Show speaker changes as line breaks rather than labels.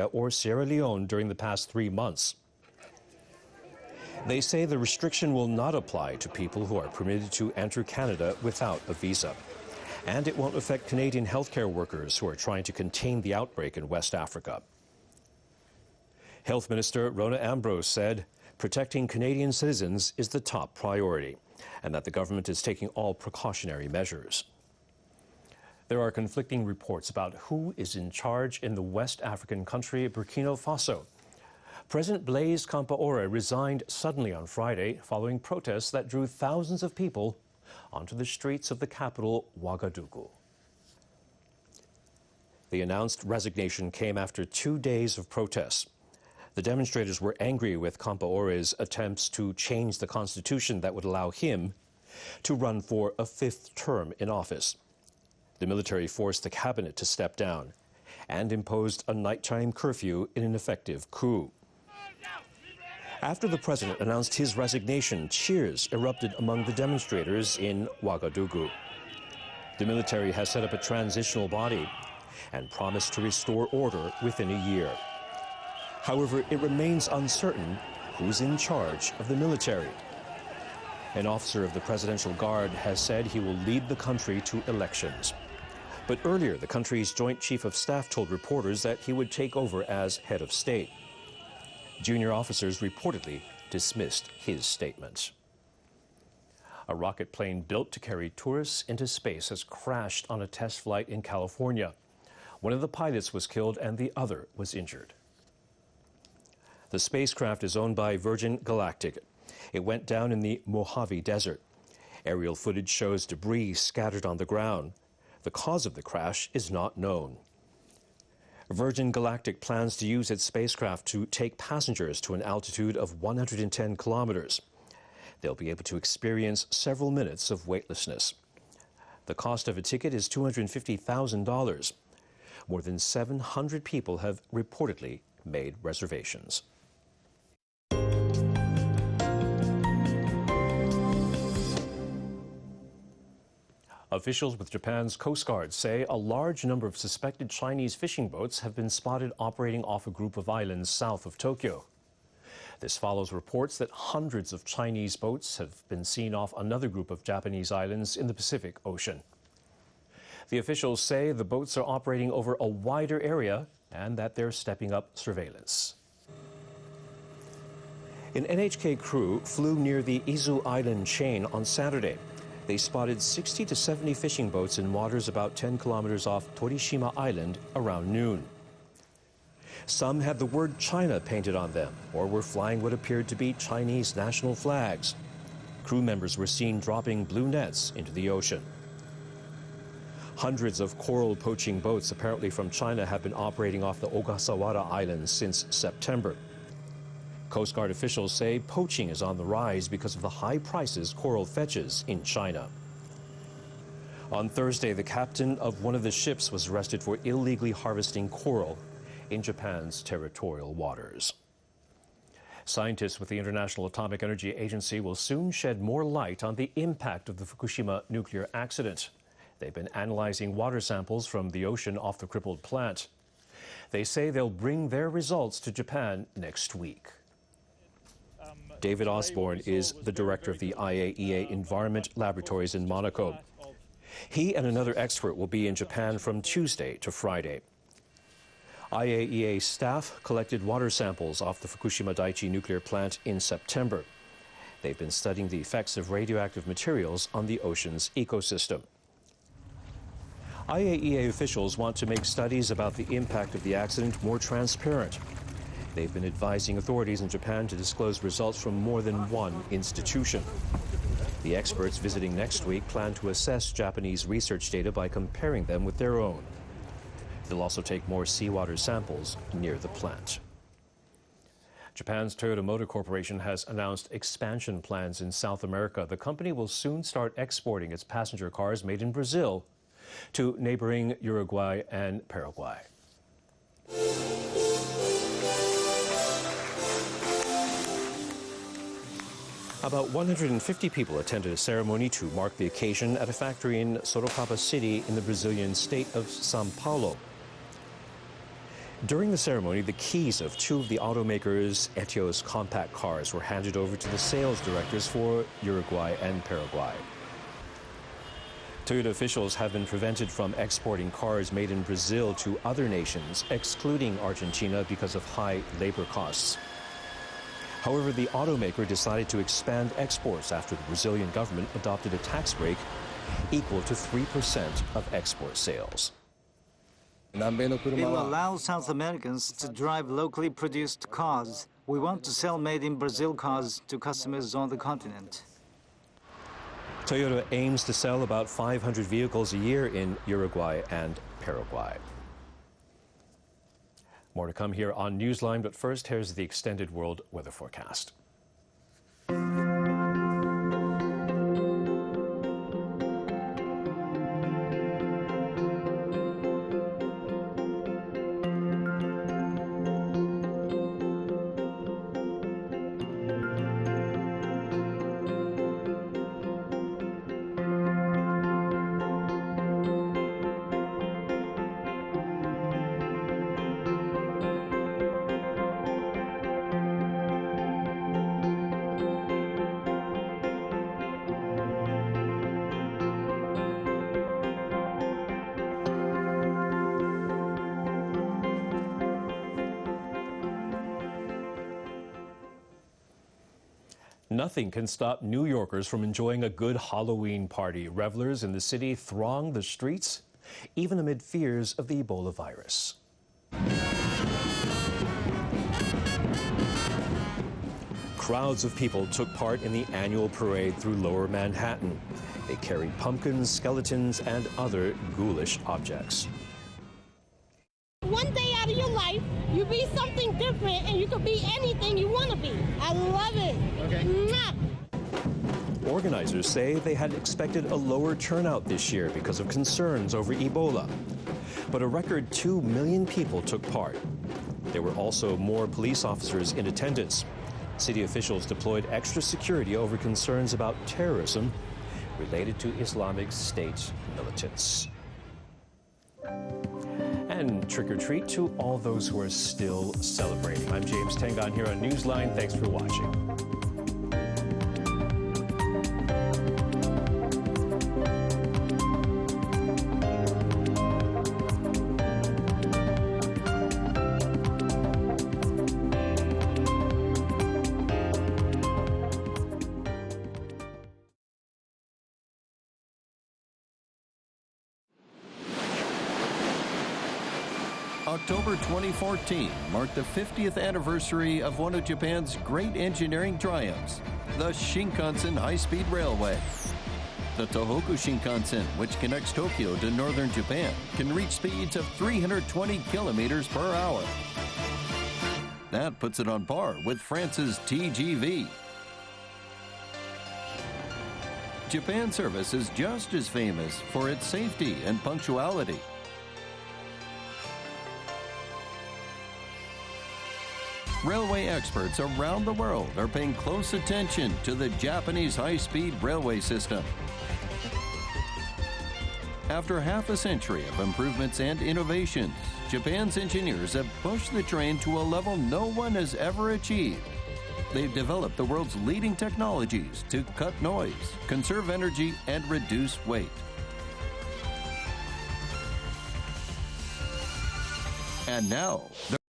or Sierra Leone during the past 3 months. They say the restriction will not apply to people who are permitted to enter Canada without a visa. And it won't affect Canadian healthcare workers who are trying to contain the outbreak in West Africa. Health Minister Rona Ambrose said protecting Canadian citizens is the top priority, and that the government is taking all precautionary measures. There are conflicting reports about who is in charge in the West African country Burkina Faso. President Blaise Compaoré resigned suddenly on Friday following protests that drew thousands of people onto the streets of the capital, Ouagadougou. The announced resignation came after 2 days of protests. The demonstrators were angry with Compaoré's attempts to change the constitution that would allow him to run for a 5th term in office. The military forced the cabinet to step down and imposed a nighttime curfew in an effective coup. After the president announced his resignation, cheers erupted among the demonstrators in Ouagadougou. The military has set up a transitional body and promised to restore order within a year. However, it remains uncertain who's in charge of the military. An officer of the Presidential Guard has said he will lead the country to elections. But earlier, the country's Joint Chief of Staff told reporters that he would take over as head of state. Junior officers reportedly dismissed his statement. A rocket plane built to carry tourists into space has crashed on a test flight in California. One of the pilots was killed and the other was injured. The spacecraft is owned by Virgin Galactic. It went down in the Mojave Desert. Aerial footage shows debris scattered on the ground. The cause of the crash is not known. Virgin Galactic plans to use its spacecraft to take passengers to an altitude of 110 kilometers. They'll be able to experience several minutes of weightlessness. The cost of a ticket is $250,000. More than 700 people have reportedly made reservations. Officials with Japan's Coast Guard say a large number of suspected Chinese fishing boats have been spotted operating off a group of islands south of Tokyo. This follows reports that hundreds of Chinese boats have been seen off another group of Japanese islands in the Pacific Ocean. The officials say the boats are operating over a wider area and that they're stepping up surveillance. An NHK crew flew near the Izu Island chain on Saturday. They spotted 60 to 70 fishing boats in waters about 10 kilometers off Torishima Island around noon. Some had the word China painted on them or were flying what appeared to be Chinese national flags. Crew members were seen dropping blue nets into the ocean. Hundreds of coral poaching boats, apparently from China, have been operating off the Ogasawara Islands since September. Coast Guard officials say poaching is on the rise because of the high prices coral fetches in China. On Thursday, the captain of one of the ships was arrested for illegally harvesting coral in Japan's territorial waters. Scientists with the International Atomic Energy Agency will soon shed more light on the impact of the Fukushima nuclear accident. They've been analyzing water samples from the ocean off the crippled plant. They say they'll bring their results to Japan next week. David Osborne is the director of the IAEA Environment Laboratories in Monaco. He and another expert will be in Japan from Tuesday to Friday. IAEA staff collected water samples off the Fukushima Daiichi nuclear plant in September. They've been studying the effects of radioactive materials on the ocean's ecosystem. IAEA officials want to make studies about the impact of the accident more transparent. They've been advising authorities in Japan to disclose results from more than one institution. The experts visiting next week plan to assess Japanese research data by comparing them with their own. They'll also take more seawater samples near the plant. Japan's Toyota Motor Corporation has announced expansion plans in South America. The company will soon start exporting its passenger cars made in Brazil to neighboring Uruguay and Paraguay. About 150 people attended a ceremony to mark the occasion at a factory in Sorocaba City in the Brazilian state of São Paulo. During the ceremony, the keys of two of the automaker's Etios compact cars were handed over to the sales directors for Uruguay and Paraguay. Toyota officials have been prevented from exporting cars made in Brazil to other nations, excluding Argentina because of high labor costs. However, the automaker decided to expand exports after the Brazilian government adopted a tax break equal to 3% of export sales.
It will allow South Americans to drive locally produced cars. We want to sell made-in-Brazil cars to customers on the continent.
Toyota aims to sell about 500 vehicles a year in Uruguay and Paraguay. More to come here on Newsline, but first, here's the extended world weather forecast. Nothing can stop New Yorkers from enjoying a good Halloween party. Revelers in the city throng the streets, even amid fears of the Ebola virus. Crowds of people took part in the annual parade through Lower Manhattan. They carried pumpkins, skeletons, and other ghoulish objects.
One day out of your life, you be something different, and you could be anything you want to be. I love it. Okay. Mwah.
Organizers say they had expected a lower turnout this year because of concerns over Ebola. But a record 2 million people took part. There were also more police officers in attendance. City officials deployed extra security over concerns about terrorism related to Islamic State militants. And trick-or-treat to all those who are still celebrating. I'm James Tengon here on Newsline. Thanks for watching.
October 2014 marked the 50th anniversary of one of Japan's great engineering triumphs, the Shinkansen high-speed railway. The Tohoku Shinkansen, which connects Tokyo to northern Japan, can reach speeds of 320 kilometers per hour. That puts it on par with France's TGV. Japan Service is just as famous for its safety and punctuality. Railway experts around the world are paying close attention to the Japanese high-speed railway system. After half a century of improvements and innovations, Japan's engineers have pushed the train to a level no one has ever achieved. They've developed the world's leading technologies to cut noise, conserve energy, and reduce weight. And now,